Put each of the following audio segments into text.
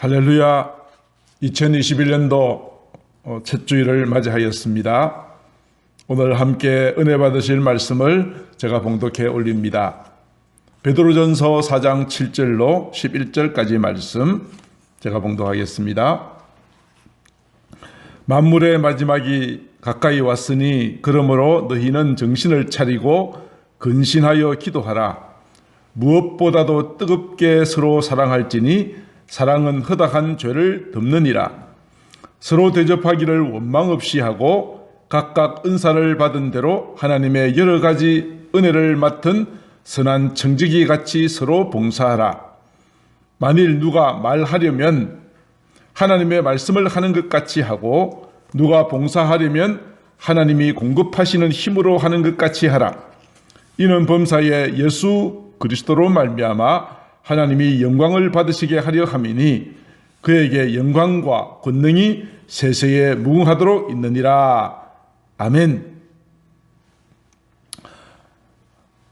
할렐루야. 2021년도 첫 주일을 맞이하였습니다. 오늘 함께 은혜 받으실 말씀을 제가 봉독해 올립니다. 베드로전서 4장 7절로 11절까지 말씀 제가 봉독하겠습니다. 만물의 마지막이 가까이 왔으니 그러므로 너희는 정신을 차리고 근신하여 기도하라. 무엇보다도 뜨겁게 서로 사랑할지니 사랑은 허다한 죄를 덮느니라. 서로 대접하기를 원망 없이 하고 각각 은사를 받은 대로 하나님의 여러 가지 은혜를 맡은 선한 청지기 같이 서로 봉사하라. 만일 누가 말하려면 하나님의 말씀을 하는 것 같이 하고 누가 봉사하려면 하나님이 공급하시는 힘으로 하는 것 같이 하라. 이는 범사에 예수 그리스도로 말미암아 하나님이 영광을 받으시게 하려 함이니 그에게 영광과 권능이 세세에 무궁하도록 있느니라. 아멘.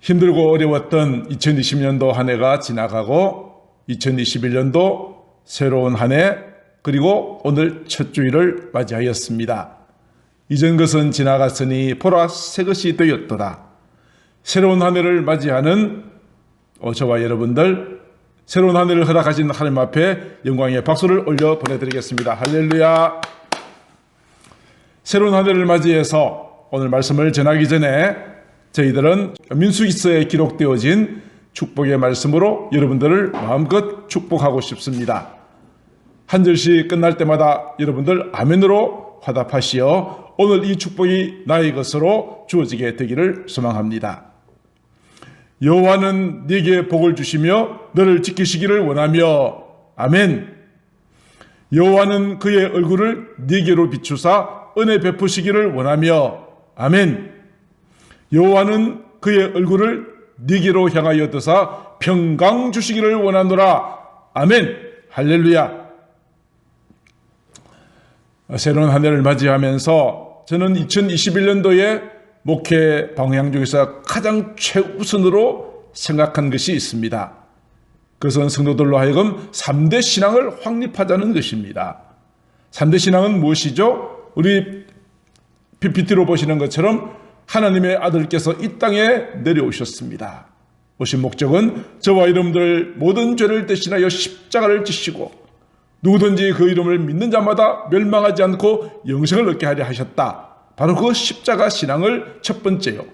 힘들고 어려웠던 2020년도 한 해가 지나가고 2021년도 새로운 한 해 그리고 오늘 첫 주일을 맞이하였습니다. 이전 것은 지나갔으니 보라 새 것이 되었도다. 새로운 한 해를 맞이하는 저와 여러분들 새로운 한 해를 허락하신 하나님 앞에 영광의 박수를 올려 보내드리겠습니다. 할렐루야. 새로운 한 해를 맞이해서 오늘 말씀을 전하기 전에 저희들은 민수기서에 기록되어진 축복의 말씀으로 여러분들을 마음껏 축복하고 싶습니다. 한 절씩 끝날 때마다 여러분들 아멘으로 화답하시어 오늘 이 축복이 나의 것으로 주어지게 되기를 소망합니다. 여호와는 네게 복을 주시며 너를 지키시기를 원하며 아멘. 여호와는 그의 얼굴을 네게로 비추사 은혜 베푸시기를 원하며 아멘. 여호와는 그의 얼굴을 네게로 향하여 드사 평강 주시기를 원하노라. 아멘. 할렐루야. 새로운 한 해를 맞이하면서 저는 2021년도에 목회 방향 중에서 가장 최우선으로 생각한 것이 있습니다. 그것은 성도들로 하여금 3대 신앙을 확립하자는 것입니다. 3대 신앙은 무엇이죠? 우리 PPT로 보시는 것처럼 하나님의 아들께서 이 땅에 내려오셨습니다. 오신 목적은 저와 여러분들 모든 죄를 대신하여 십자가를 지시고 누구든지 그 이름을 믿는 자마다 멸망하지 않고 영생을 얻게 하려 하셨다. 바로 그 십자가 신앙을 첫 번째요.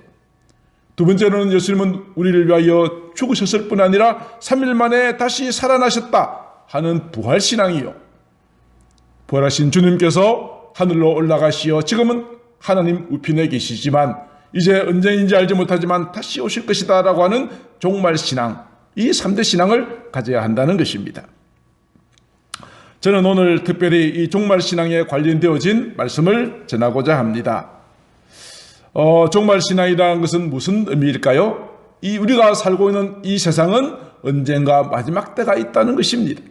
두 번째는 예수님은 우리를 위하여 죽으셨을 뿐 아니라 3일 만에 다시 살아나셨다 하는 부활신앙이요. 부활하신 주님께서 하늘로 올라가시어 지금은 하나님 우편에 계시지만 이제 언제인지 알지 못하지만 다시 오실 것이다 라고 하는 종말신앙, 이 3대 신앙을 가져야 한다는 것입니다. 저는 오늘 특별히 이 종말신앙에 관련되어진 말씀을 전하고자 합니다. 종말신앙이라는 것은 무슨 의미일까요? 우리가 살고 있는 이 세상은 언젠가 마지막 때가 있다는 것입니다.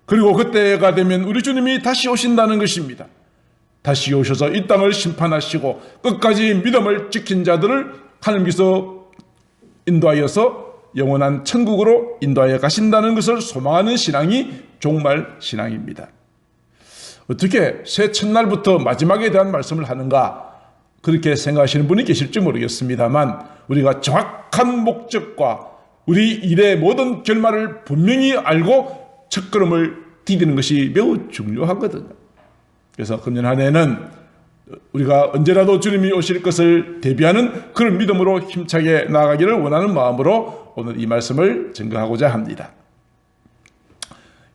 그리고 그때가 되면 우리 주님이 다시 오신다는 것입니다. 다시 오셔서 이 땅을 심판하시고 끝까지 믿음을 지킨 자들을 하나님께서 인도하여서 영원한 천국으로 인도하여 가신다는 것을 소망하는 신앙이 종말 신앙입니다. 어떻게 새 첫날부터 마지막에 대한 말씀을 하는가 그렇게 생각하시는 분이 계실지 모르겠습니다만 우리가 정확한 목적과 우리 일의 모든 결말을 분명히 알고 첫걸음을 디디는 것이 매우 중요하거든요. 그래서 금년 한 해는 우리가 언제라도 주님이 오실 것을 대비하는 그런 믿음으로 힘차게 나아가기를 원하는 마음으로 오늘 이 말씀을 증거하고자 합니다.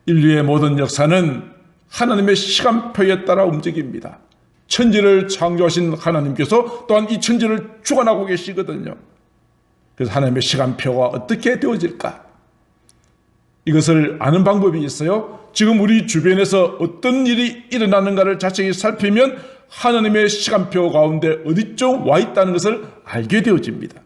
인류의 모든 역사는 하나님의 시간표에 따라 움직입니다. 천지를 창조하신 하나님께서 또한 이 천지를 주관하고 계시거든요. 그래서 하나님의 시간표가 어떻게 되어질까? 이것을 아는 방법이 있어요. 지금 우리 주변에서 어떤 일이 일어나는가를 자세히 살피면 하나님의 시간표 가운데 어디쯤 와 있다는 것을 알게 되어집니다.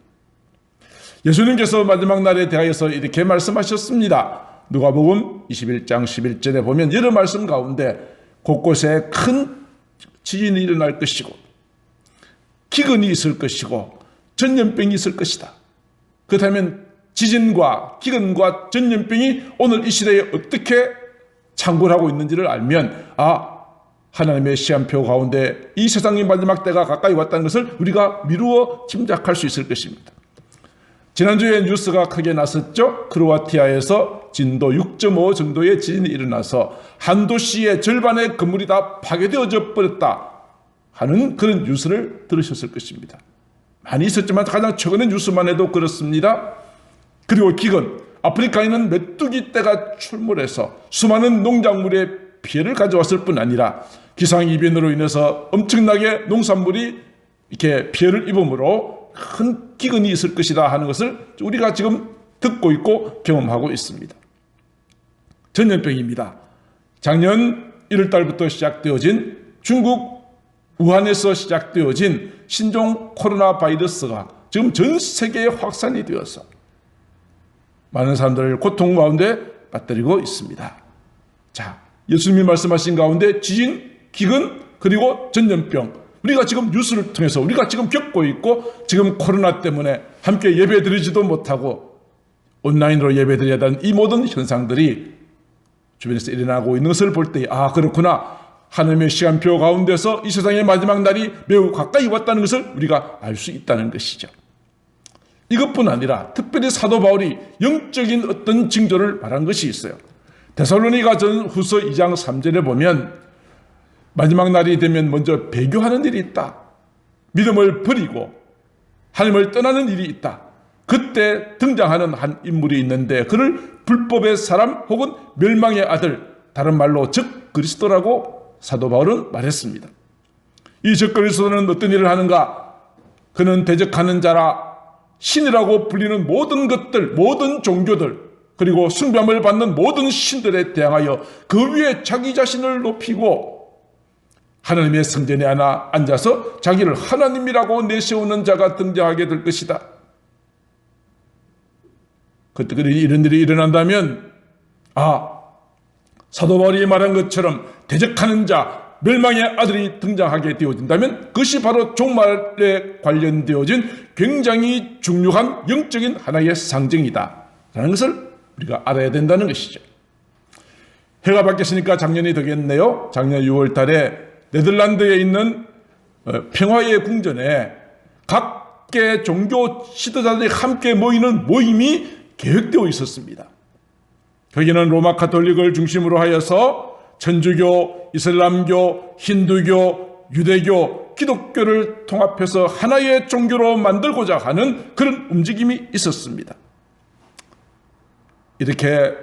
예수님께서 마지막 날에 대하여서 이렇게 말씀하셨습니다. 누가복음 21장 11절에 보면 여러 말씀 가운데 곳곳에 큰 지진이 일어날 것이고 기근이 있을 것이고 전염병이 있을 것이다. 그렇다면 지진과 기근과 전염병이 오늘 이 시대에 어떻게 창궐하고 있는지를 알면 하나님의 시한표 가운데 이 세상의 마지막 때가 가까이 왔다는 것을 우리가 미루어 짐작할 수 있을 것입니다. 지난주에 뉴스가 크게 났었죠. 크로아티아에서 진도 6.5 정도의 지진이 일어나서 한 도시의 절반의 건물이 다 파괴되어져 버렸다 하는 그런 뉴스를 들으셨을 것입니다. 많이 있었지만 가장 최근의 뉴스만 해도 그렇습니다. 그리고 기근, 아프리카에는 메뚜기 떼가 출몰해서 수많은 농작물에 피해를 가져왔을 뿐 아니라 기상이변으로 인해서 엄청나게 농산물이 이렇게 피해를 입음으로 큰 기근이 있을 것이다 하는 것을 우리가 지금 듣고 있고 경험하고 있습니다. 전염병입니다. 작년 1월 달부터 시작되어진 중국 우한에서 시작되어진 신종 코로나 바이러스가 지금 전 세계에 확산이 되어서 많은 사람들을 고통 가운데 빠뜨리고 있습니다. 자, 예수님이 말씀하신 가운데 지진, 기근, 그리고 전염병, 우리가 지금 뉴스를 통해서 우리가 지금 겪고 있고 지금 코로나 때문에 함께 예배드리지도 못하고 온라인으로 예배드려야 하는 이 모든 현상들이 주변에서 일어나고 있는 것을 볼 때 그렇구나. 하나님의 시간표 가운데서 이 세상의 마지막 날이 매우 가까이 왔다는 것을 우리가 알 수 있다는 것이죠. 이것뿐 아니라 특별히 사도 바울이 영적인 어떤 징조를 말한 것이 있어요. 데살로니가 전후서 2장 3절에 보면 마지막 날이 되면 먼저 배교하는 일이 있다. 믿음을 버리고 하나님을 떠나는 일이 있다. 그때 등장하는 한 인물이 있는데 그를 불법의 사람 혹은 멸망의 아들, 다른 말로 적 그리스도라고 사도 바울은 말했습니다. 이 적 그리스도는 어떤 일을 하는가? 그는 대적하는 자라 신이라고 불리는 모든 것들, 모든 종교들, 그리고 숭배함을 받는 모든 신들에 대항하여 그 위에 자기 자신을 높이고 하나님의 성전에 앉아서 자기를 하나님이라고 내세우는 자가 등장하게 될 것이다. 그때 이런 일이 일어난다면 사도 바울이 말한 것처럼 대적하는 자, 멸망의 아들이 등장하게 되어진다면 그것이 바로 종말에 관련되어진 굉장히 중요한 영적인 하나의 상징이다 라는 것을 우리가 알아야 된다는 것이죠. 해가 바뀌었으니까 작년이 되겠네요. 작년 6월 달에 네덜란드에 있는 평화의 궁전에 각계 종교 지도자들이 함께 모이는 모임이 계획되어 있었습니다. 거기는 로마 가톨릭을 중심으로 하여서 천주교, 이슬람교, 힌두교, 유대교, 기독교를 통합해서 하나의 종교로 만들고자 하는 그런 움직임이 있었습니다. 이렇게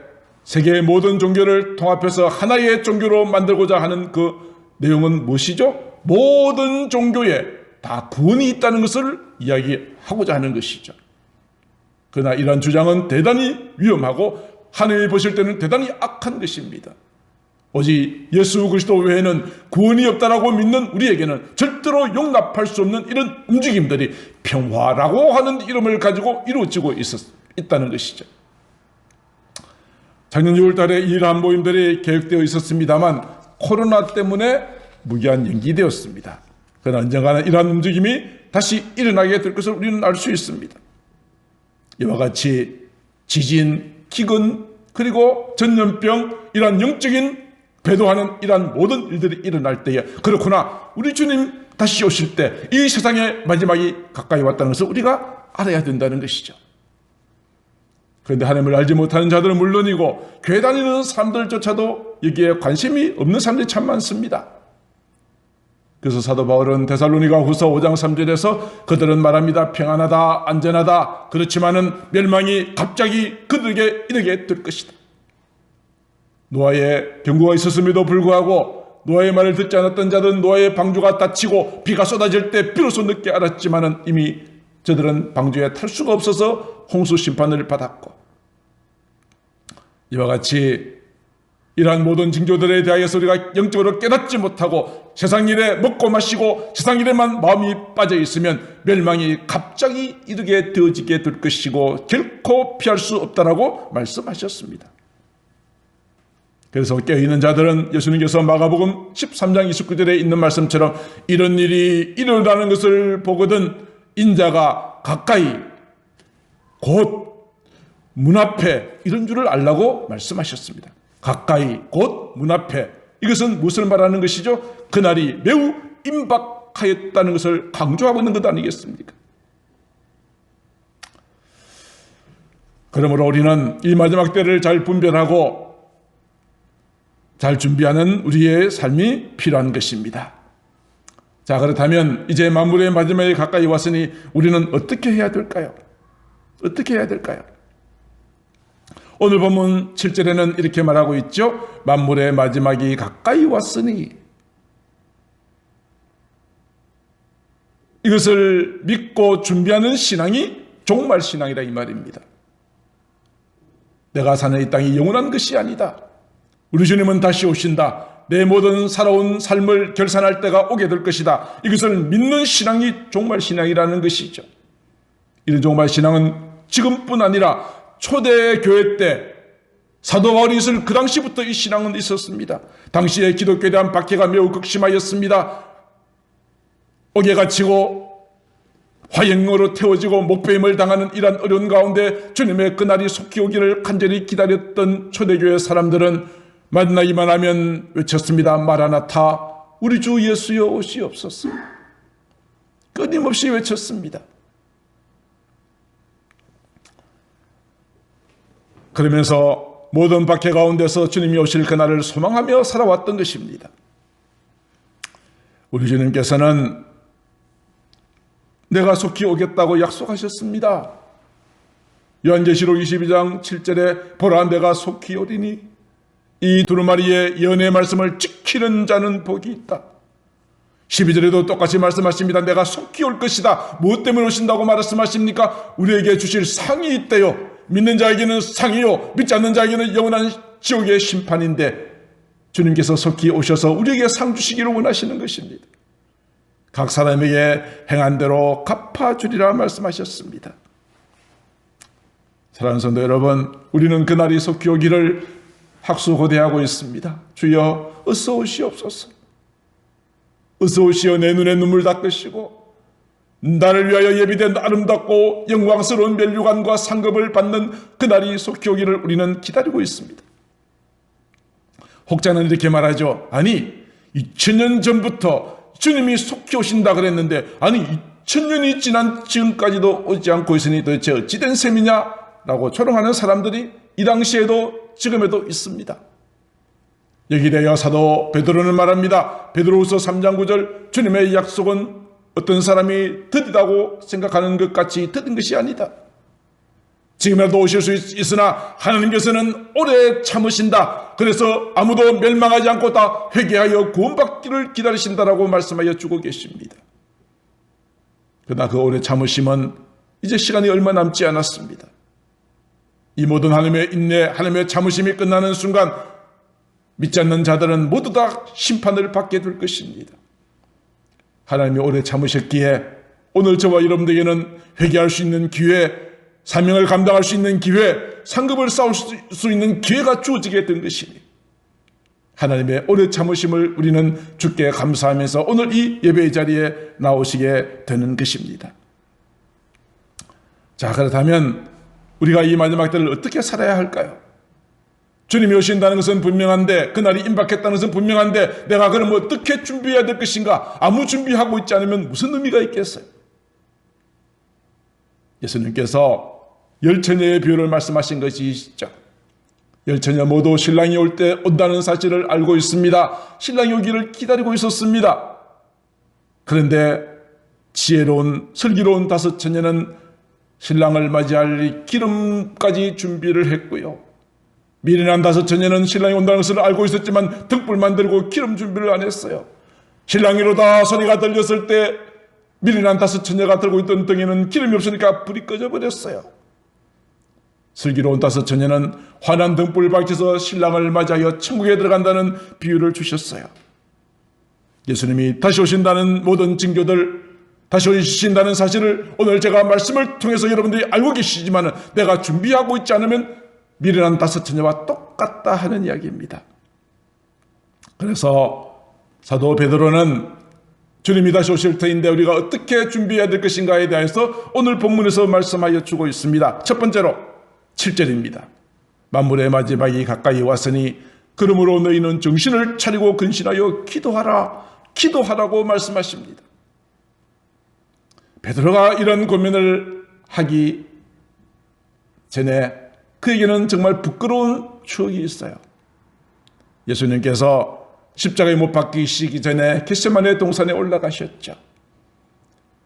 세계의 모든 종교를 통합해서 하나의 종교로 만들고자 하는 그 내용은 무엇이죠? 모든 종교에 다 구원이 있다는 것을 이야기하고자 하는 것이죠. 그러나 이러한 주장은 대단히 위험하고 하나님이 보실 때는 대단히 악한 것입니다. 오직 예수 그리스도 외에는 구원이 없다라고 믿는 우리에게는 절대로 용납할 수 없는 이런 움직임들이 평화라고 하는 이름을 가지고 이루어지고 있다는 것이죠. 작년 6월 달에 이러한 모임들이 계획되어 있었습니다만 코로나 때문에 무기한 연기되었습니다. 그러나 언젠가는 이러한 움직임이 다시 일어나게 될 것을 우리는 알 수 있습니다. 이와 같이 지진, 기근, 그리고 전염병, 이러한 영적인 배도하는 이러한 모든 일들이 일어날 때에 그렇구나, 우리 주님 다시 오실 때 이 세상의 마지막이 가까이 왔다는 것을 우리가 알아야 된다는 것이죠. 그런데 하나님을 알지 못하는 자들은 물론이고 교회 다니는 사람들조차도 여기에 관심이 없는 사람들이 참 많습니다. 그래서 사도 바울은 데살로니가 후서 5장 3절에서 그들은 말합니다. 평안하다, 안전하다. 그렇지만은 멸망이 갑자기 그들에게 이르게 될 것이다. 노아의 경고가 있었음에도 불구하고 노아의 말을 듣지 않았던 자들은 노아의 방주가 닫히고 비가 쏟아질 때 비로소 늦게 알았지만은 이미 저들은 방주에 탈 수가 없어서 홍수 심판을 받았고, 이와 같이 이러한 모든 징조들에 대하여서 우리가 영적으로 깨닫지 못하고 세상 일에 먹고 마시고 세상 일에만 마음이 빠져 있으면 멸망이 갑자기 이르게 되어지게 될 것이고 결코 피할 수 없다라고 말씀하셨습니다. 그래서 깨어있는 자들은 예수님께서 마가복음 13장 29절에 있는 말씀처럼 이런 일이 일어나는 것을 보거든 인자가 가까이 곧 문 앞에 이런 줄을 알라고 말씀하셨습니다. 가까이 곧 문 앞에. 이것은 무엇을 말하는 것이죠? 그날이 매우 임박하였다는 것을 강조하고 있는 것 아니겠습니까? 그러므로 우리는 이 마지막 때를 잘 분별하고 잘 준비하는 우리의 삶이 필요한 것입니다. 자, 그렇다면 이제 만물의 마지막에 가까이 왔으니 우리는 어떻게 해야 될까요? 어떻게 해야 될까요? 오늘 본문 7절에는 이렇게 말하고 있죠. 만물의 마지막이 가까이 왔으니, 이것을 믿고 준비하는 신앙이 종말 신앙이라 이 말입니다. 내가 사는 이 땅이 영원한 것이 아니다. 우리 주님은 다시 오신다. 내 모든 살아온 삶을 결산할 때가 오게 될 것이다. 이것을 믿는 신앙이 종말 신앙이라는 것이죠. 이런 종말 신앙은 지금뿐 아니라 초대 교회 때 사도 바울이 있을 그 당시부터 이 신앙은 있었습니다. 당시에 기독교에 대한 박해가 매우 극심하였습니다. 옥에 갇히고 화형으로 태워지고 목배임을 당하는 이러한 어려운 가운데 주님의 그날이 속히 오기를 간절히 기다렸던 초대교회 사람들은 만나기만 하면 외쳤습니다. 마라나타, 우리 주 예수여 오시옵소서. 끊임없이 외쳤습니다. 그러면서 모든 박해 가운데서 주님이 오실 그날을 소망하며 살아왔던 것입니다. 우리 주님께서는 내가 속히 오겠다고 약속하셨습니다. 요한계시록 22장 7절에 보라 내가 속히 오리니, 이 두루마리의 예언의 말씀을 지키는 자는 복이 있다. 12절에도 똑같이 말씀하십니다. 내가 속히 올 것이다. 무엇 때문에 오신다고 말씀하십니까? 우리에게 주실 상이 있대요. 믿는 자에게는 상이요, 믿지 않는 자에게는 영원한 지옥의 심판인데 주님께서 속히 오셔서 우리에게 상 주시기를 원하시는 것입니다. 각 사람에게 행한 대로 갚아주리라 말씀하셨습니다. 사랑하는 성도 여러분, 우리는 그날이 속히 오기를 학수고대하고 있습니다. 주여 어서 오시옵소서. 어서 오시어 내 눈에 눈물 닦으시고 나를 위하여 예비된 아름답고 영광스러운 멸류관과 상급을 받는 그날이 속히 오기를 우리는 기다리고 있습니다. 혹자는 이렇게 말하죠. 아니 2000년 전부터 주님이 속히 오신다 그랬는데 아니 2000년이 지난 지금까지도 오지 않고 있으니 도대체 어찌된 셈이냐 라고 조롱하는 사람들이 이 당시에도 지금에도 있습니다. 여기 대하여 사도 베드로는 말합니다. 베드로후서 3장 9절 주님의 약속은 어떤 사람이 드디다고 생각하는 것 같이 드딘 것이 아니다. 지금이라도 오실 수 있으나 하나님께서는 오래 참으신다. 그래서 아무도 멸망하지 않고 다 회개하여 구원받기를 기다리신다라고 말씀하여 주고 계십니다. 그러나 그 오래 참으심은 이제 시간이 얼마 남지 않았습니다. 이 모든 하나님의 인내, 하나님의 참으심이 끝나는 순간 믿지 않는 자들은 모두 다 심판을 받게 될 것입니다. 하나님이 오래 참으셨기에 오늘 저와 여러분들에게는 회개할 수 있는 기회, 사명을 감당할 수 있는 기회, 상급을 쌓을 수 있는 기회가 주어지게 된 것입니다. 하나님의 오래 참으심을 우리는 주께 감사하면서 오늘 이 예배의 자리에 나오시게 되는 것입니다. 자, 그렇다면 우리가 이 마지막 때를 어떻게 살아야 할까요? 주님이 오신다는 것은 분명한데, 그날이 임박했다는 것은 분명한데 내가 그럼 어떻게 준비해야 될 것인가? 아무 준비하고 있지 않으면 무슨 의미가 있겠어요? 예수님께서 열처녀의 비유를 말씀하신 것이시죠. 열처녀 모두 신랑이 올 때 온다는 사실을 알고 있습니다. 신랑이 오기를 기다리고 있었습니다. 그런데 지혜로운 슬기로운 다섯 처녀는 신랑을 맞이할 기름까지 준비를 했고요. 미련한 다섯 처녀는 신랑이 온다는 것을 알고 있었지만 등불만 들고 기름 준비를 안 했어요. 신랑이로다 소리가 들렸을 때 미련한 다섯 처녀가 들고 있던 등에는 기름이 없으니까 불이 꺼져 버렸어요. 슬기로운 다섯 처녀는 환한 등불을 밝혀서 신랑을 맞이하여 천국에 들어간다는 비유를 주셨어요. 예수님이 다시 오신다는 모든 징조들, 다시 오신다는 사실을 오늘 제가 말씀을 통해서 여러분들이 알고 계시지만 내가 준비하고 있지 않으면 미련한 다섯 처녀와 똑같다 하는 이야기입니다. 그래서 사도 베드로는 주님이 다시 오실 터인데 우리가 어떻게 준비해야 될 것인가에 대해서 오늘 본문에서 말씀하여 주고 있습니다. 첫 번째로 7절입니다. 만물의 마지막이 가까이 왔으니 그러므로 너희는 정신을 차리고 근신하여 기도하라고 말씀하십니다. 베드로가 이런 고민을 하기 전에 그에게는 정말 부끄러운 추억이 있어요. 예수님께서 십자가에 못 박히시기 전에 겟세마네 동산에 올라가셨죠.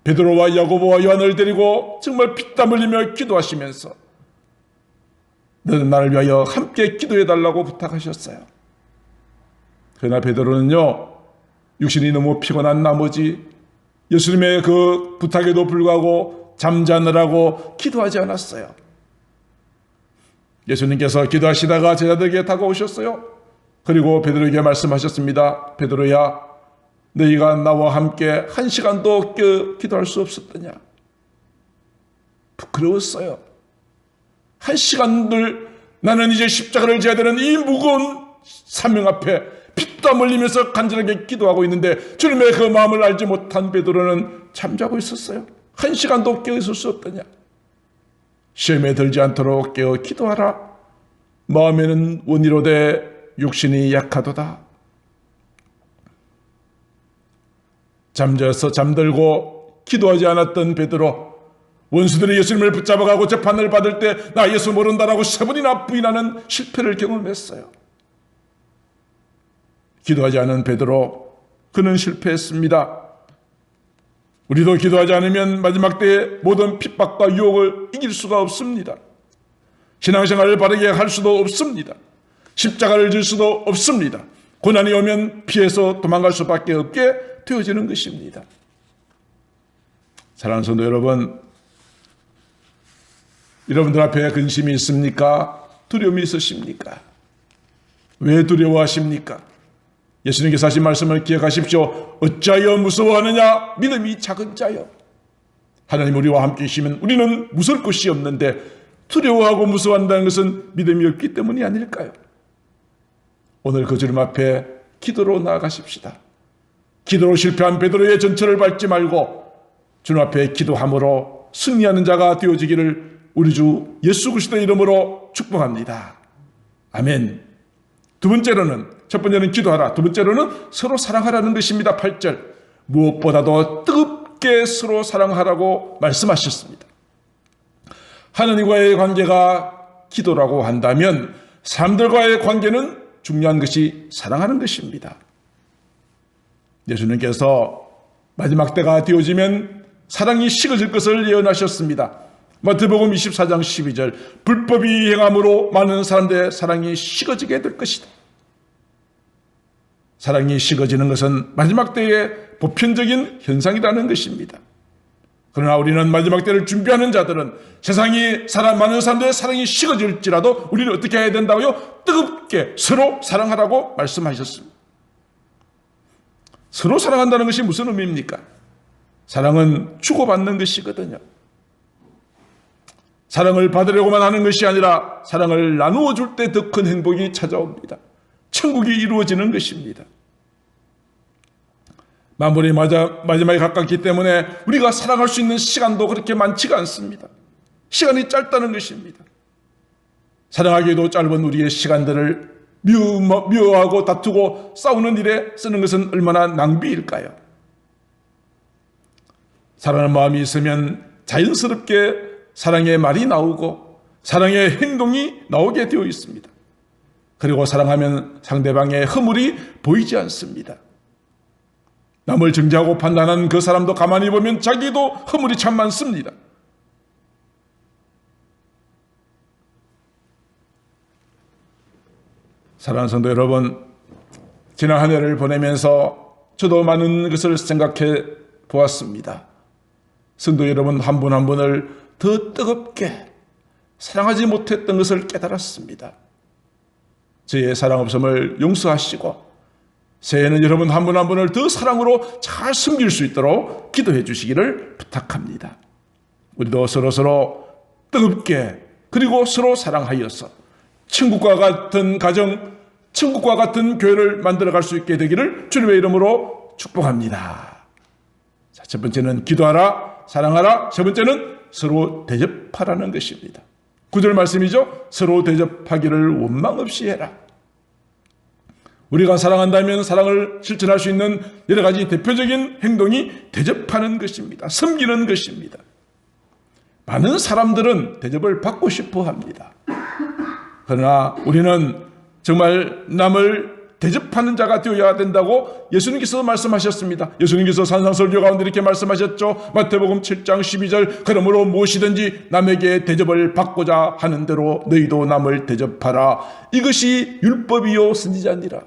베드로와 야고보와 요한을 데리고 정말 피땀 흘리며 기도하시면서 너는 나를 위하여 함께 기도해달라고 부탁하셨어요. 그러나 베드로는요, 육신이 너무 피곤한 나머지 예수님의 그 부탁에도 불구하고 잠자느라고 기도하지 않았어요. 예수님께서 기도하시다가 제자들에게 다가오셨어요. 그리고 베드로에게 말씀하셨습니다. 베드로야, 너희가 나와 함께 1시간도 기도할 수 없었더냐? 부끄러웠어요. 1시간들 나는 이제 십자가를 져야 되는 이 무거운 사명 앞에 피땀 흘리면서 간절하게 기도하고 있는데 주님의 그 마음을 알지 못한 베드로는 잠자고 있었어요. 1시간도 깨어 있을 수 없더냐? 시험에 들지 않도록 깨어 기도하라. 마음에는 원이로되 육신이 약하도다. 잠자서 잠들고 기도하지 않았던 베드로, 원수들이 예수님을 붙잡아가고 재판을 받을 때 나 예수 모른다라고 3번이나 부인하는 실패를 경험했어요. 기도하지 않은 베드로, 그는 실패했습니다. 우리도 기도하지 않으면 마지막 때에 모든 핍박과 유혹을 이길 수가 없습니다. 신앙생활을 바르게 할 수도 없습니다. 십자가를 질 수도 없습니다. 고난이 오면 피해서 도망갈 수밖에 없게 되어지는 것입니다. 사랑하는 성도 여러분, 여러분들 앞에 근심이 있습니까? 두려움이 있으십니까? 왜 두려워하십니까? 예수님께서 하신 말씀을 기억하십시오. 어찌하여 무서워하느냐? 믿음이 작은 자여. 하나님 우리와 함께 계시면 우리는 무서울 것이 없는데 두려워하고 무서워한다는 것은 믿음이 없기 때문이 아닐까요? 오늘 그 주님 앞에 기도로 나아가십시다. 기도로 실패한 베드로의 전철을 밟지 말고 주님 앞에 기도함으로 승리하는 자가 되어지기를 우리 주 예수 그리스도의 이름으로 축복합니다. 아멘. 두 번째로는, 첫 번째는 기도하라, 두 번째로는 서로 사랑하라는 것입니다. 8절. 무엇보다도 뜨겁게 서로 사랑하라고 말씀하셨습니다. 하나님과의 관계가 기도라고 한다면 사람들과의 관계는 중요한 것이 사랑하는 것입니다. 예수님께서 마지막 때가 되어지면 사랑이 식어질 것을 예언하셨습니다. 마태복음 24장 12절. 불법이 행함으로 많은 사람들의 사랑이 식어지게 될 것이다. 사랑이 식어지는 것은 마지막 때의 보편적인 현상이라는 것입니다. 그러나 우리는 마지막 때를 준비하는 자들은 세상이 많은 사람들의 사랑이 식어질지라도 우리는 어떻게 해야 된다고요? 뜨겁게 서로 사랑하라고 말씀하셨습니다. 서로 사랑한다는 것이 무슨 의미입니까? 사랑은 주고받는 것이거든요. 사랑을 받으려고만 하는 것이 아니라 사랑을 나누어 줄 때 더 큰 행복이 찾아옵니다. 천국이 이루어지는 것입니다. 만물이 마지막에 가깝기 때문에 우리가 사랑할 수 있는 시간도 그렇게 많지가 않습니다. 시간이 짧다는 것입니다. 사랑하기에도 짧은 우리의 시간들을 미워하고 다투고 싸우는 일에 쓰는 것은 얼마나 낭비일까요? 사랑하는 마음이 있으면 자연스럽게 사랑의 말이 나오고 사랑의 행동이 나오게 되어 있습니다. 그리고 사랑하면 상대방의 허물이 보이지 않습니다. 남을 정죄하고 판단하는 그 사람도 가만히 보면 자기도 허물이 참 많습니다. 사랑하는 성도 여러분, 지난 한 해를 보내면서 저도 많은 것을 생각해 보았습니다. 성도 여러분 한 분 한 분을 더 뜨겁게 사랑하지 못했던 것을 깨달았습니다. 저의 사랑 없음을 용서하시고 새해에는 여러분 한 분 한 분을 더 사랑으로 잘 섬길 수 있도록 기도해 주시기를 부탁합니다. 우리도 서로 뜨겁게 그리고 서로 사랑하여서 천국과 같은 가정, 천국과 같은 교회를 만들어갈 수 있게 되기를 주님의 이름으로 축복합니다. 자, 첫 번째는 기도하라, 사랑하라. 세 번째는 서로 대접하라는 것입니다. 9절 말씀이죠. 서로 대접하기를 원망 없이 해라. 우리가 사랑한다면 사랑을 실천할 수 있는 여러 가지 대표적인 행동이 대접하는 것입니다. 섬기는 것입니다. 많은 사람들은 대접을 받고 싶어 합니다. 그러나 우리는 정말 남을 대접하는 자가 되어야 된다고 예수님께서 말씀하셨습니다. 예수님께서 산상설교 가운데 이렇게 말씀하셨죠. 마태복음 7장 12절 그러므로 무엇이든지 남에게 대접을 받고자 하는 대로 너희도 남을 대접하라. 이것이 율법이요 선지자니라.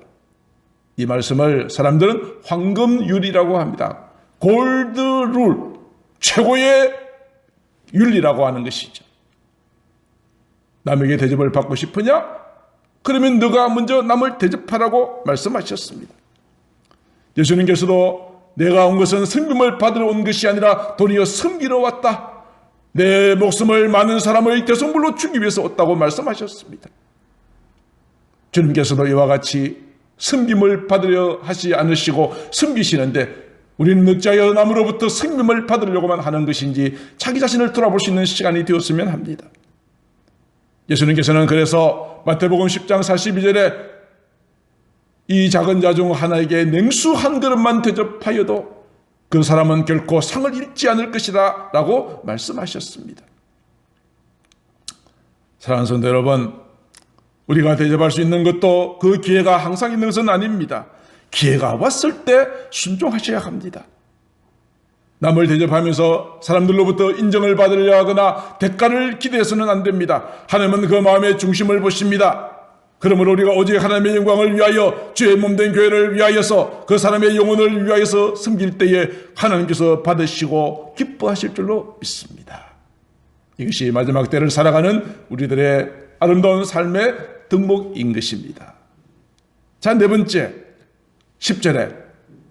이 말씀을 사람들은 황금율이라고 합니다. 골드 룰, 최고의 윤리라고 하는 것이죠. 남에게 대접을 받고 싶으냐? 그러면 너가 먼저 남을 대접하라고 말씀하셨습니다. 예수님께서도 내가 온 것은 섬김을 받으러 온 것이 아니라 도리어 섬기러 왔다. 내 목숨을 많은 사람의 대성물로 주기 위해서 왔다고 말씀하셨습니다. 주님께서도 이와 같이 섬김을 받으려 하지 않으시고 섬기시는데 우리는 어찌하여 남으로부터 섬김을 받으려고만 하는 것인지 자기 자신을 돌아볼 수 있는 시간이 되었으면 합니다. 예수님께서는 그래서 마태복음 10장 42절에 이 작은 자 중 하나에게 냉수 한 그릇만 대접하여도 그 사람은 결코 상을 잃지 않을 것이다 라고 말씀하셨습니다. 사랑하는 성도 여러분, 우리가 대접할 수 있는 것도 그 기회가 항상 있는 것은 아닙니다. 기회가 왔을 때 순종하셔야 합니다. 남을 대접하면서 사람들로부터 인정을 받으려 하거나 대가를 기대해서는 안 됩니다. 하나님은 그 마음의 중심을 보십니다. 그러므로 우리가 오직 하나님의 영광을 위하여 주의 몸된 교회를 위하여서 그 사람의 영혼을 위하여서 섬길 때에 하나님께서 받으시고 기뻐하실 줄로 믿습니다. 이것이 마지막 때를 살아가는 우리들의 아름다운 삶의 덕목인 것입니다. 자, 네 번째 10절에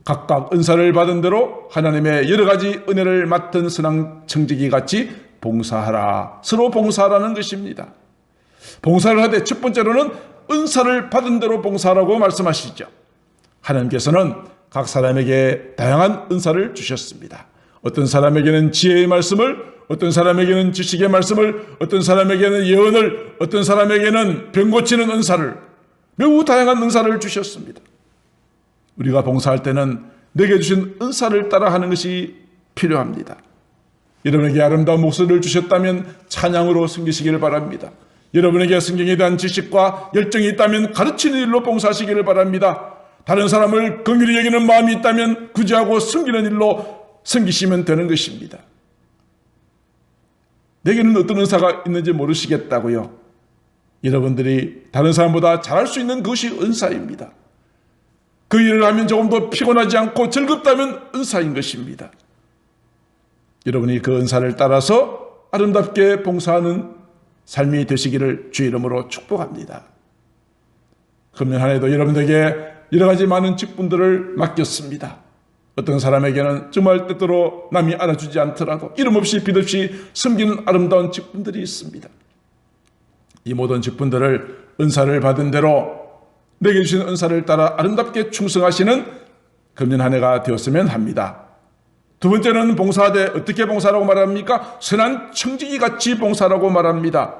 각각 은사를 받은 대로 하나님의 여러 가지 은혜를 맡은 선한 청지기 같이 봉사하라. 서로 봉사하라는 것입니다. 봉사를 하되 첫 번째로는 은사를 받은 대로 봉사하라고 말씀하시죠. 하나님께서는 각 사람에게 다양한 은사를 주셨습니다. 어떤 사람에게는 지혜의 말씀을, 어떤 사람에게는 지식의 말씀을, 어떤 사람에게는 예언을, 어떤 사람에게는 병 고치는 은사를, 매우 다양한 은사를 주셨습니다. 우리가 봉사할 때는 내게 주신 은사를 따라하는 것이 필요합니다. 여러분에게 아름다운 목소리를 주셨다면 찬양으로 섬기시기를 바랍니다. 여러분에게 성경에 대한 지식과 열정이 있다면 가르치는 일로 봉사하시기를 바랍니다. 다른 사람을 긍휼히 여기는 마음이 있다면 구제하고 섬기는 일로 섬기시면 되는 것입니다. 내게는 어떤 은사가 있는지 모르시겠다고요? 여러분들이 다른 사람보다 잘할 수 있는 그것이 은사입니다. 그 일을 하면 조금 더 피곤하지 않고 즐겁다면 은사인 것입니다. 여러분이 그 은사를 따라서 아름답게 봉사하는 삶이 되시기를 주 이름으로 축복합니다. 금년 한 해도 여러분에게 여러 가지 많은 직분들을 맡겼습니다. 어떤 사람에게는 정말 때때로 남이 알아주지 않더라도 이름 없이 빛 없이 섬기는 아름다운 직분들이 있습니다. 이 모든 직분들을 은사를 받은 대로 내게 주신 은사를 따라 아름답게 충성하시는 금년 한 해가 되었으면 합니다. 두 번째는 봉사하되 어떻게 봉사라고 말합니까? 선한 청지기 같이 봉사라고 말합니다.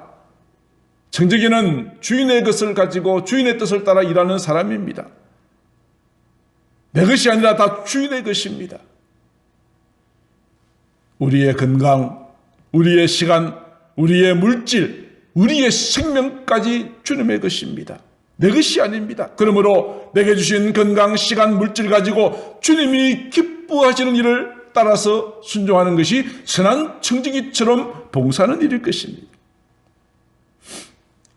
청지기는 주인의 것을 가지고 주인의 뜻을 따라 일하는 사람입니다. 내 것이 아니라 다 주인의 것입니다. 우리의 건강, 우리의 시간, 우리의 물질, 우리의 생명까지 주님의 것입니다. 내 것이 아닙니다. 그러므로 내게 주신 건강, 시간, 물질 가지고 주님이 기뻐하시는 일을 따라서 순종하는 것이 선한 청지기처럼 봉사하는 일일 것입니다.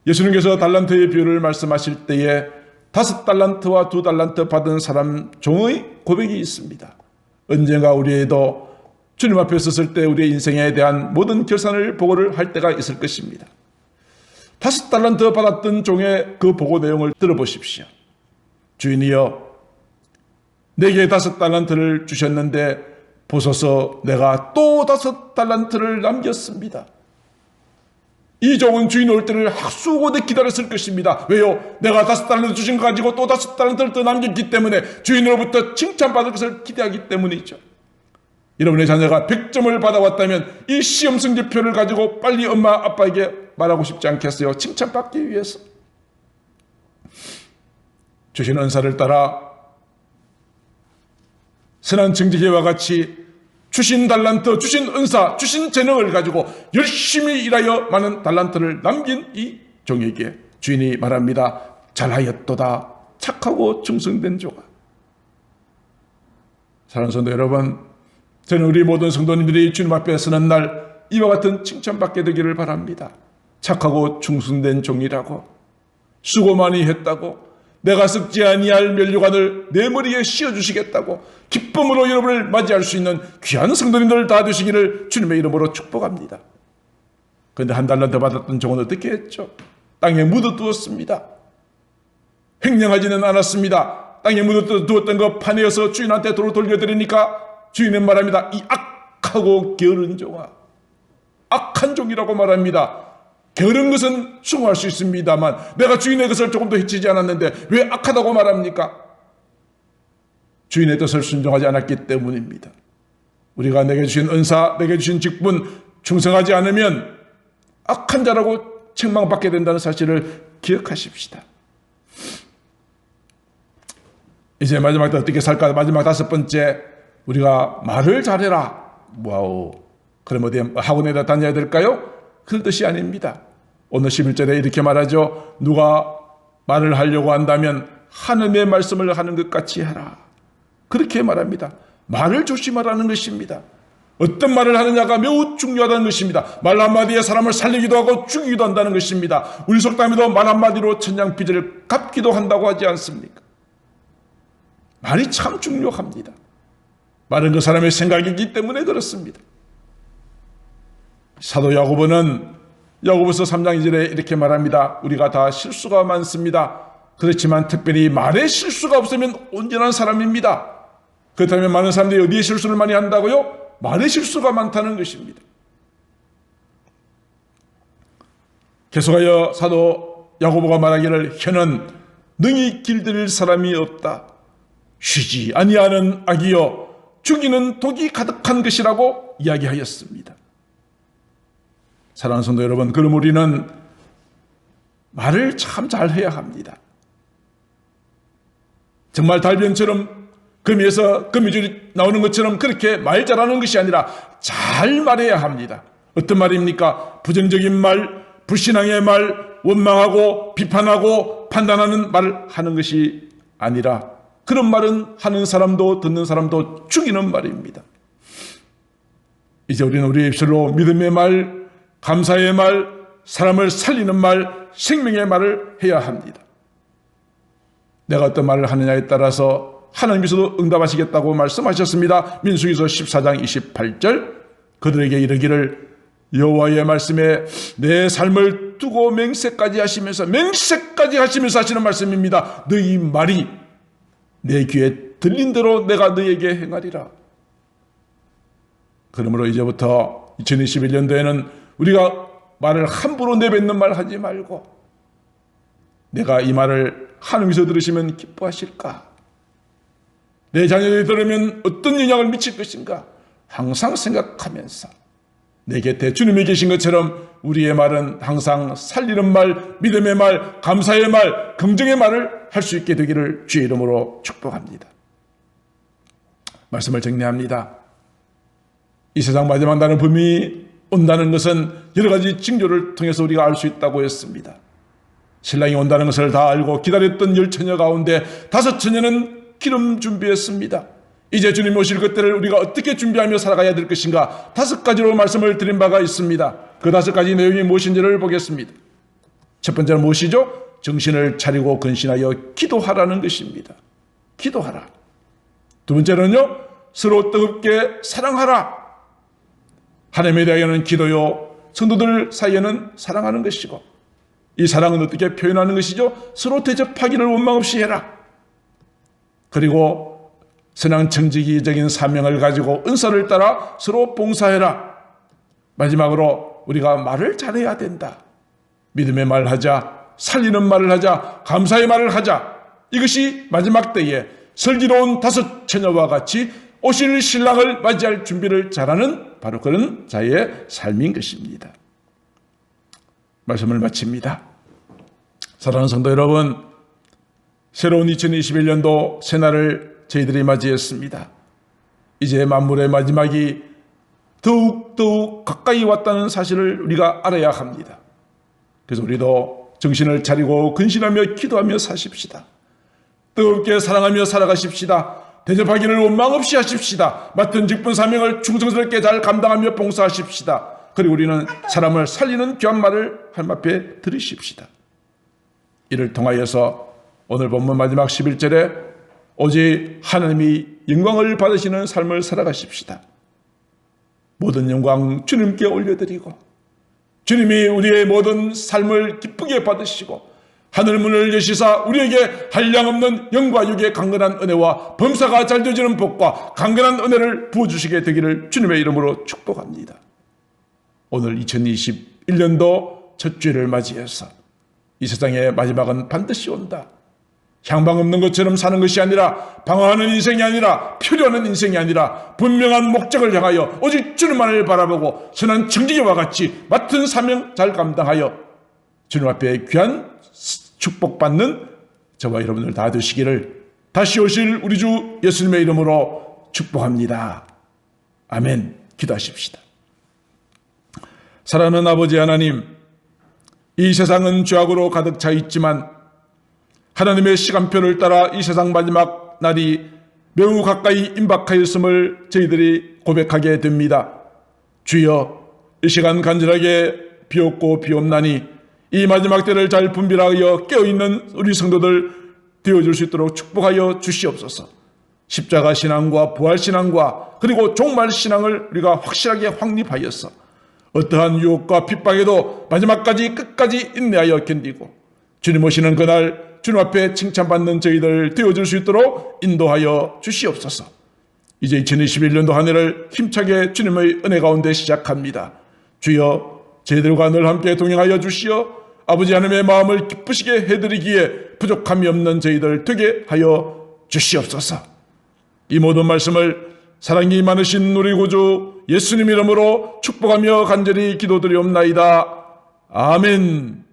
예수님께서 달란트의 비유를 말씀하실 때에 5달란트와 2달란트 받은 사람 종의 고백이 있습니다. 언젠가 우리에도 주님 앞에 섰을 때 우리의 인생에 대한 모든 결산을 보고를 할 때가 있을 것입니다. 5달란트 받았던 종의 그 보고 내용을 들어보십시오. 주인이여, 내게 5달란트를 주셨는데 보소서 내가 또 5달란트를 남겼습니다. 이 종은 주인 올 때를 학수고대 기다렸을 것입니다. 왜요? 내가 5달란트 주신 거 가지고 또 5달란트를 더 남겼기 때문에 주인으로부터 칭찬받을 것을 기대하기 때문이죠. 여러분의 자녀가 100점을 받아왔다면 이 시험 성적표를 가지고 빨리 엄마 아빠에게 말하고 싶지 않겠어요? 칭찬받기 위해서. 주신 은사를 따라 선한 정직회와 같이 주신 달란트, 주신 은사, 주신 재능을 가지고 열심히 일하여 많은 달란트를 남긴 이 종에게 주인이 말합니다. 잘하였도다. 착하고 충성된 종아. 사랑하는 성도 여러분, 저는 우리 모든 성도님들이 주님 앞에 서는 날 이와 같은 칭찬받게 되기를 바랍니다. 착하고 충성된 종이라고, 수고 많이 했다고, 내가 썩지 아니할 면류관을 내 머리에 씌워주시겠다고 기쁨으로 여러분을 맞이할 수 있는 귀한 성도님들 다 되시기를 주님의 이름으로 축복합니다. 그런데 한 달란트 받았던 종은 어떻게 했죠? 땅에 묻어두었습니다. 횡령하지는 않았습니다. 땅에 묻어두었던 거 파내어서 주인한테 도로 돌려드리니까 주인은 말합니다. 이 악하고 게으른 종아. 악한 종이라고 말합니다. 게으른 것은 수긍할 수 있습니다만 내가 주인의 것을 조금도 해치지 않았는데 왜 악하다고 말합니까? 주인의 뜻을 순종하지 않았기 때문입니다. 우리가 내게 주신 은사, 내게 주신 직분 충성하지 않으면 악한 자라고 책망받게 된다는 사실을 기억하십시다. 이제 마지막 때 어떻게 살까? 마지막 5번째, 우리가 말을 잘해라. 와우. 그럼 어디 학원에다 다녀야 될까요? 그 뜻이 아닙니다. 오늘 11절에 이렇게 말하죠. 누가 말을 하려고 한다면 하나님의 말씀을 하는 것 같이 하라. 그렇게 말합니다. 말을 조심하라는 것입니다. 어떤 말을 하느냐가 매우 중요하다는 것입니다. 말 한마디에 사람을 살리기도 하고 죽이기도 한다는 것입니다. 우리 속담에도 말 한마디로 천냥빚을 갚기도 한다고 하지 않습니까? 말이 참 중요합니다. 말은 그 사람의 생각이기 때문에 그렇습니다. 사도 야고보는 야고보서 3장 2절에 이렇게 말합니다. 우리가 다 실수가 많습니다. 그렇지만 특별히 말에 실수가 없으면 온전한 사람입니다. 그렇다면 많은 사람들이 어디에 실수를 많이 한다고요? 말에 실수가 많다는 것입니다. 계속하여 사도 야고보가 말하기를 혀는 능히 길들일 사람이 없다. 쉬지 아니하는 악이요 죽이는 독이 가득한 것이라고 이야기하였습니다. 사랑하는 성도 여러분, 그럼 우리는 말을 참 잘해야 합니다. 정말 달변처럼 거미에서 거미줄이 나오는 것처럼 그렇게 말 잘하는 것이 아니라 잘 말해야 합니다. 어떤 말입니까? 부정적인 말, 불신앙의 말, 원망하고 비판하고 판단하는 말을 하는 것이 아니라 그런 말은 하는 사람도 듣는 사람도 죽이는 말입니다. 이제 우리는 우리의 입술로 믿음의 말, 감사의 말, 사람을 살리는 말, 생명의 말을 해야 합니다. 내가 어떤 말을 하느냐에 따라서 하나님께서도 응답하시겠다고 말씀하셨습니다. 민수기서 14장 28절 그들에게 이르기를 여호와의 말씀에 내 삶을 두고 맹세까지 하시면서 하시는 말씀입니다. 너희 말이 내 귀에 들린 대로 내가 너에게 행하리라. 그러므로 이제부터 2021년도에는 우리가 말을 함부로 내뱉는 말 하지 말고 내가 이 말을 하나님께서 들으시면 기뻐하실까? 내 자녀들이 들으면 어떤 영향을 미칠 것인가? 항상 생각하면서 내 곁에 주님이 계신 것처럼 우리의 말은 항상 살리는 말, 믿음의 말, 감사의 말, 긍정의 말을 할 수 있게 되기를 주의 이름으로 축복합니다. 말씀을 정리합니다. 이 세상 마지막 날은 분명히 온다는 것은 여러 가지 징조를 통해서 우리가 알 수 있다고 했습니다. 신랑이 온다는 것을 다 알고 기다렸던 10처녀 가운데 5처녀는 기름 준비했습니다. 이제 주님 오실 것들을 우리가 어떻게 준비하며 살아가야 될 것인가 5가지로 말씀을 드린 바가 있습니다. 그 5가지 내용이 무엇인지를 보겠습니다. 첫 번째는 무엇이죠? 정신을 차리고 근신하여 기도하라는 것입니다. 기도하라. 두 번째는요, 서로 뜨겁게 사랑하라. 하나님에 대하여는 기도요, 성도들 사이에는 사랑하는 것이고, 이 사랑은 어떻게 표현하는 것이죠? 서로 대접하기를 원망 없이 해라. 그리고 선한 청지기적인 사명을 가지고 은사를 따라 서로 봉사해라. 마지막으로 우리가 말을 잘해야 된다. 믿음의 말을 하자, 살리는 말을 하자, 감사의 말을 하자. 이것이 마지막 때에 슬기로운 5처녀와 같이 오실 신랑을 맞이할 준비를 잘하는 바로 그런 자의 삶인 것입니다. 말씀을 마칩니다. 사랑하는 성도 여러분, 새로운 2021년도 새날을 저희들이 맞이했습니다. 이제 만물의 마지막이 더욱 가까이 왔다는 사실을 우리가 알아야 합니다. 그래서 우리도 정신을 차리고 근신하며 기도하며 사십시다. 뜨겁게 사랑하며 살아가십시다. 대접하기를 원망 없이 하십시다. 맡은 직분 사명을 충성스럽게 잘 감당하며 봉사하십시다. 그리고 우리는 사람을 살리는 귀한 말을 하나님 앞에 들으십시다. 이를 통하여서 오늘 본문 마지막 11절에 오직 하나님이 영광을 받으시는 삶을 살아가십시다. 모든 영광 주님께 올려드리고 주님이 우리의 모든 삶을 기쁘게 받으시고 하늘 문을 여시사 우리에게 한량없는 영과 육의 강건한 은혜와 범사가 잘 되어지는 복과 강건한 은혜를 부어주시게 되기를 주님의 이름으로 축복합니다. 오늘 2021년도 첫 주일을 맞이해서 이 세상의 마지막은 반드시 온다. 향방 없는 것처럼 사는 것이 아니라 방황하는 인생이 아니라 표류하는 인생이 아니라 분명한 목적을 향하여 오직 주님만을 바라보고 선한 청지기와 같이 맡은 사명 잘 감당하여 주님 앞에 귀한 축복받는 저와 여러분들 다 되시기를 다시 오실 우리 주 예수님의 이름으로 축복합니다. 아멘. 기도하십시다. 사랑하는 아버지 하나님, 이 세상은 죄악으로 가득 차 있지만 하나님의 시간표를 따라 이 세상 마지막 날이 매우 가까이 임박하였음을 저희들이 고백하게 됩니다. 주여, 이 시간 간절하게 비옵고 비옵나니 이 마지막 때를 잘 분별하여 깨어있는 우리 성도들 되어줄 수 있도록 축복하여 주시옵소서. 십자가 신앙과 부활 신앙과 그리고 종말 신앙을 우리가 확실하게 확립하여서 어떠한 유혹과 핍박에도 마지막까지 끝까지 인내하여 견디고 주님 오시는 그날 주님 앞에 칭찬받는 저희들 되어줄 수 있도록 인도하여 주시옵소서. 이제 2021년도 한 해를 힘차게 주님의 은혜 가운데 시작합니다. 주여, 저희들과 늘 함께 동행하여 주시어 아버지 하나님의 마음을 기쁘시게 해드리기에 부족함이 없는 저희들 되게 하여 주시옵소서. 이 모든 말씀을 사랑이 많으신 우리 구주 예수님 이름으로 축복하며 간절히 기도드리옵나이다. 아멘.